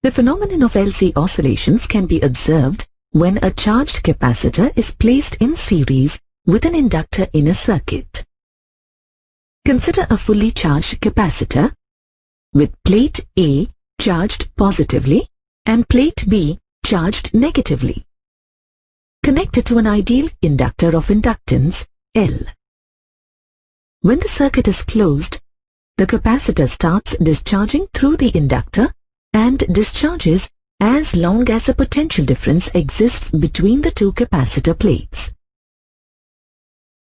The phenomenon of LC oscillations can be observed when a charged capacitor is placed in series with an inductor in a circuit. Consider a fully charged capacitor with plate A charged positively and plate B charged negatively, connected to an ideal inductor of inductance L. When the circuit is closed, the capacitor starts discharging through the inductor and discharges as long as a potential difference exists between the two capacitor plates.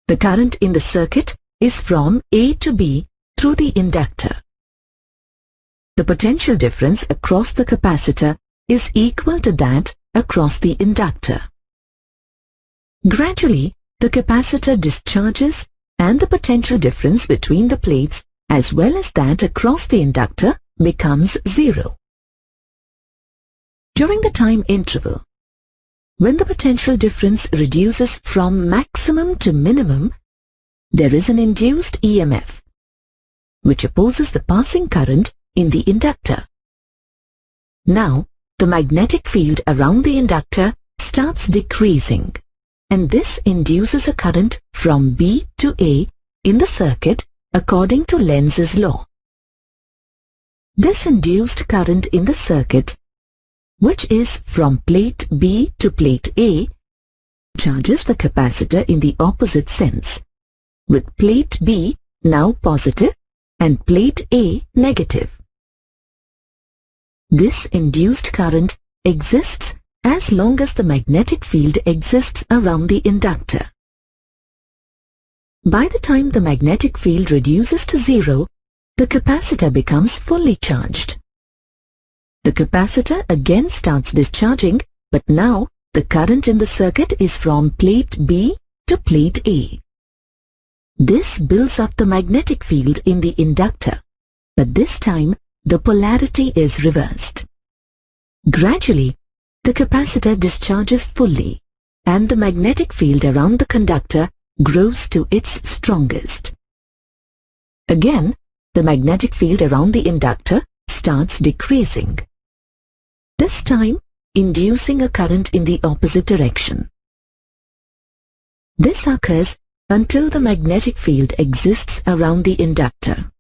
The current in the circuit is from A to B through the inductor. The potential difference across the capacitor is equal to that across the inductor. Gradually, the capacitor discharges and the potential difference between the plates as well as that across the inductor becomes zero. During the time interval, when the potential difference reduces from maximum to minimum, there is an induced EMF, which opposes the passing current in the inductor. Now, the magnetic field around the inductor starts decreasing, and this induces a current from B to A in the circuit according to Lenz's law. This induced current in the circuit, which is from plate B to plate A, charges the capacitor in the opposite sense, with plate B now positive and plate A negative. This induced current exists as long as the magnetic field exists around the inductor. By the time the magnetic field reduces to zero, the capacitor becomes fully charged. The capacitor again starts discharging, but now the current in the circuit is from plate B to plate A. This builds up the magnetic field in the inductor, but this time the polarity is reversed. Gradually, the capacitor discharges fully, and the magnetic field around the conductor grows to its strongest. Again, the magnetic field around the inductor starts decreasing, this time inducing a current in the opposite direction. This occurs until the magnetic field exists around the inductor.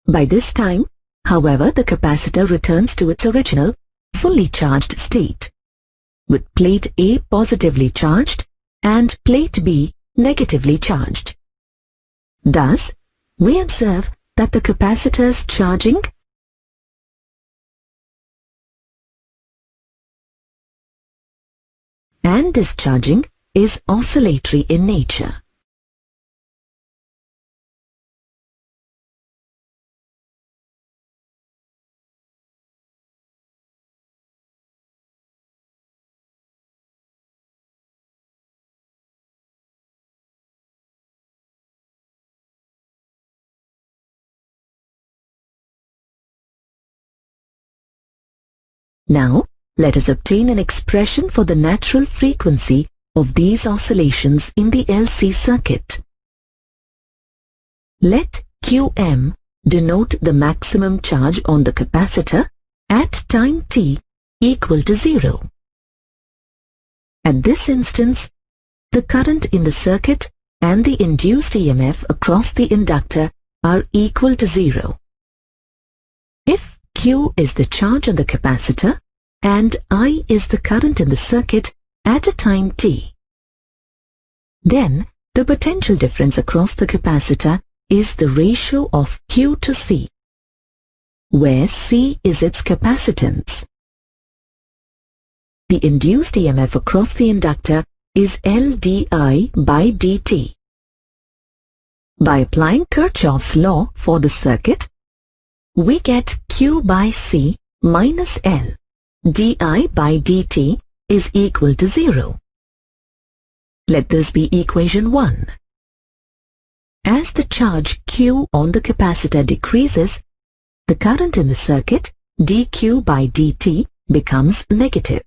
By this time, however, the capacitor returns to its original, fully charged state, with plate A positively charged and plate B negatively charged. Thus, we observe that the capacitor's charging and discharging is oscillatory in nature. Now, let us obtain an expression for the natural frequency of these oscillations in the LC circuit. Let Qm denote the maximum charge on the capacitor at time t equal to 0. At this instance, the current in the circuit and the induced EMF across the inductor are equal to 0. If Q is the charge on the capacitor and I is the current in the circuit at a time t, then the potential difference across the capacitor is the ratio of Q to C, where C is its capacitance. The induced EMF across the inductor is L di by dt. By applying Kirchhoff's law for the circuit, we get Q by C minus L di by dt is equal to 0. Let this be equation 1. As the charge Q on the capacitor decreases, the current in the circuit dQ by dt becomes negative.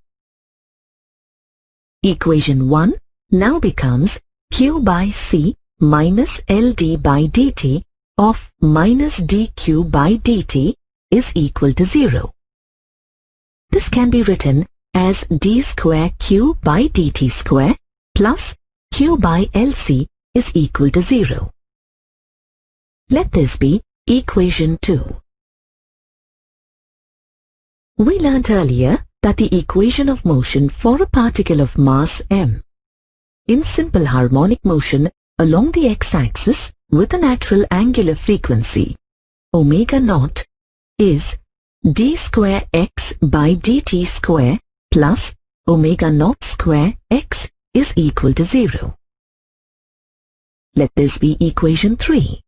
Equation 1 now becomes Q by C minus LD by dt of minus dQ by dt is equal to 0. This can be written as d square q by dt square plus q by LC is equal to 0. Let this be equation 2. We learnt earlier that the equation of motion for a particle of mass m in simple harmonic motion along the x-axis with a natural angular frequency omega naught is d square x by dt square plus omega naught square x is equal to 0. Let this be equation 3.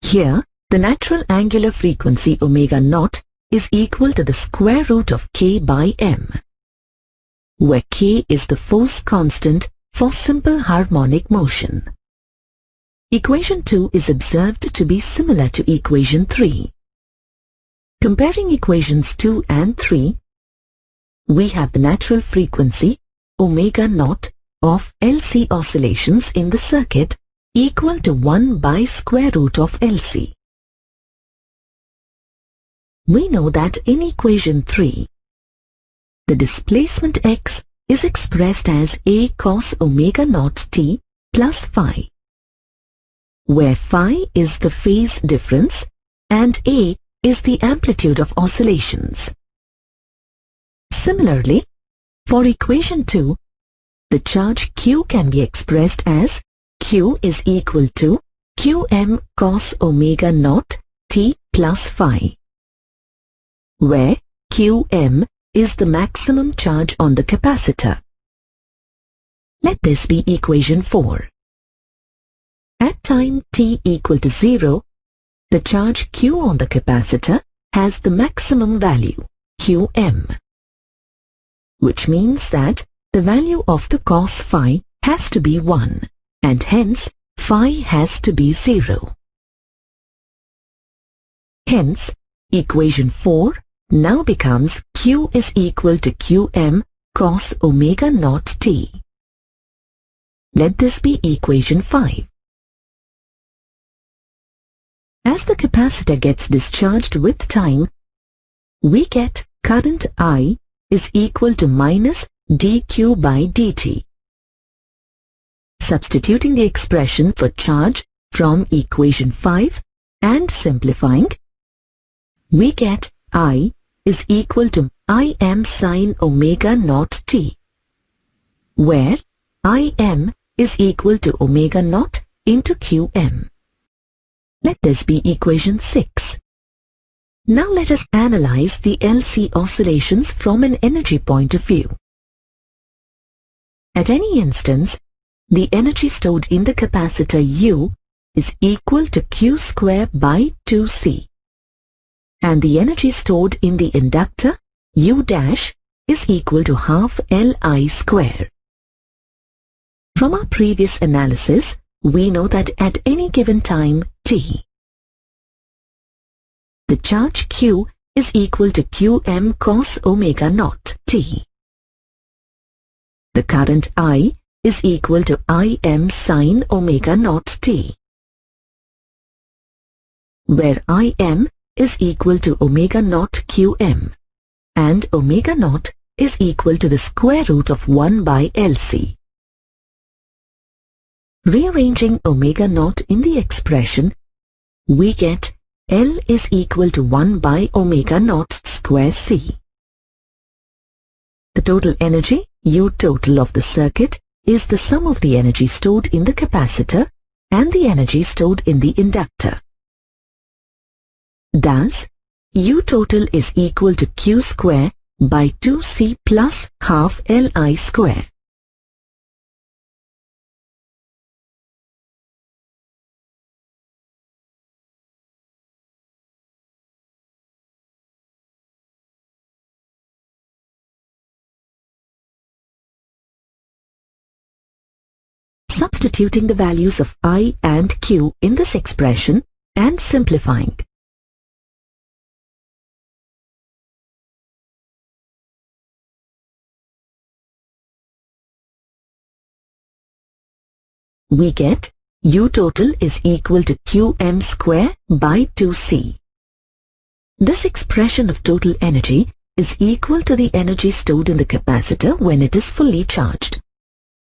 Here, the natural angular frequency omega naught is equal to the square root of k by m, where k is the force constant for simple harmonic motion. Equation 2 is observed to be similar to equation 3. Comparing equations 2 and 3, we have the natural frequency omega naught of LC oscillations in the circuit equal to 1 by square root of LC. We know that in equation 3, the displacement x is expressed as a cos omega naught t plus phi, where phi is the phase difference and a is the amplitude of oscillations. Similarly, for equation 2, the charge q can be expressed as q is equal to qm cos omega naught t plus phi, where qm is the maximum charge on the capacitor. Let this be equation 4. At time t equal to 0, the charge q on the capacitor has the maximum value, qm, which means that the value of the cos phi has to be 1, and hence phi has to be 0. Hence, equation 4 now becomes q is equal to qm cos omega naught t. Let this be equation 5. As the capacitor gets discharged with time, we get current I is equal to minus dq by dt. Substituting the expression for charge from equation 5 and simplifying, we get I is equal to Im sin omega naught t, where Im is equal to omega naught into qm. Let this be equation 6. Now let us analyze the LC oscillations from an energy point of view. At any instance, the energy stored in the capacitor U is equal to Q square by 2C, and the energy stored in the inductor U dash is equal to half Li square. From our previous analysis, we know that at any given time t, the charge q is equal to qm cos omega naught t. The current I is equal to Im sin omega naught t, where Im is equal to omega naught qm, and omega naught is equal to the square root of 1 by Lc. Rearranging omega naught in the expression, we get L is equal to 1 by omega naught square C. The total energy, U total of the circuit, is the sum of the energy stored in the capacitor and the energy stored in the inductor. Thus, U total is equal to Q square by 2C plus half Li square. Substituting the values of I and Q in this expression and simplifying, we get U total is equal to Qm square by 2C. This expression of total energy is equal to the energy stored in the capacitor when it is fully charged,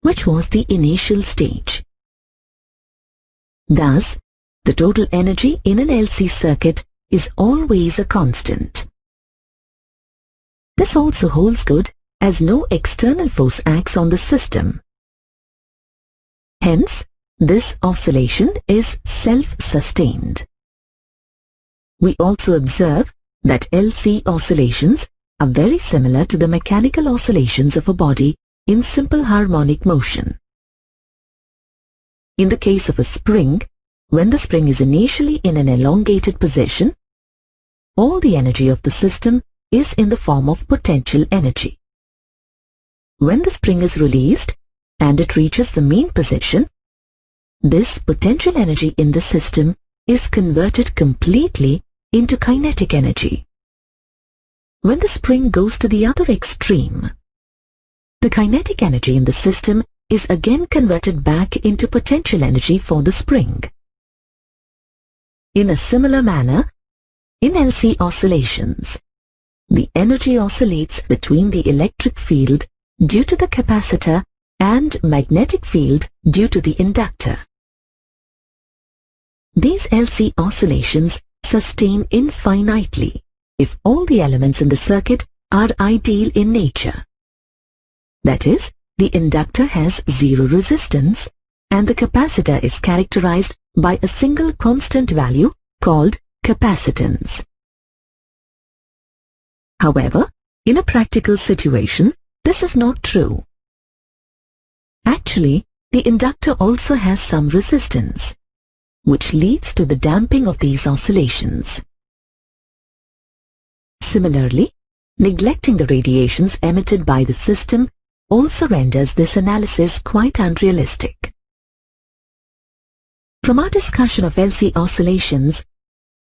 which was the initial stage. Thus, the total energy in an LC circuit is always a constant. This also holds good as no external force acts on the system. Hence, this oscillation is self-sustained. We also observe that LC oscillations are very similar to the mechanical oscillations of a body in simple harmonic motion. In the case of a spring, when the spring is initially in an elongated position, all the energy of the system is in the form of potential energy. When the spring is released and it reaches the mean position, this potential energy in the system is converted completely into kinetic energy. When the spring goes to the other extreme, the kinetic energy in the system is again converted back into potential energy for the spring. In a similar manner, in LC oscillations, the energy oscillates between the electric field due to the capacitor and magnetic field due to the inductor. These LC oscillations sustain infinitely if all the elements in the circuit are ideal in nature. That is, the inductor has zero resistance and the capacitor is characterized by a single constant value called capacitance. However, in a practical situation, this is not true. Actually, the inductor also has some resistance, which leads to the damping of these oscillations. Similarly, neglecting the radiations emitted by the system also renders this analysis quite unrealistic. From our discussion of LC oscillations,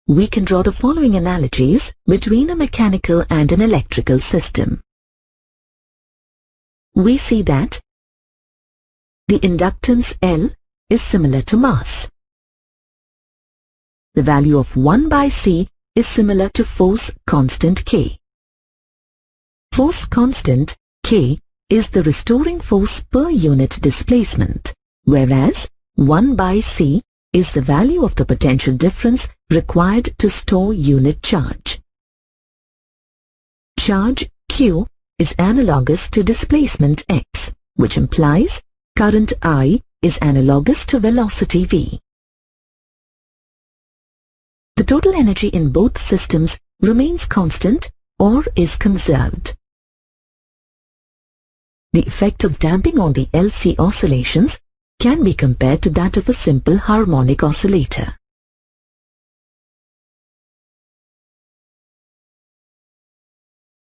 we can draw the following analogies between a mechanical and an electrical system. We see that the inductance L is similar to mass. The value of 1 by C is similar to force constant K. Force constant K is the restoring force per unit displacement, whereas 1 by C is the value of the potential difference required to store unit charge. Charge Q is analogous to displacement x, which implies current I is analogous to velocity v. The total energy in both systems remains constant or is conserved. The effect of damping on the LC oscillations can be compared to that of a simple harmonic oscillator.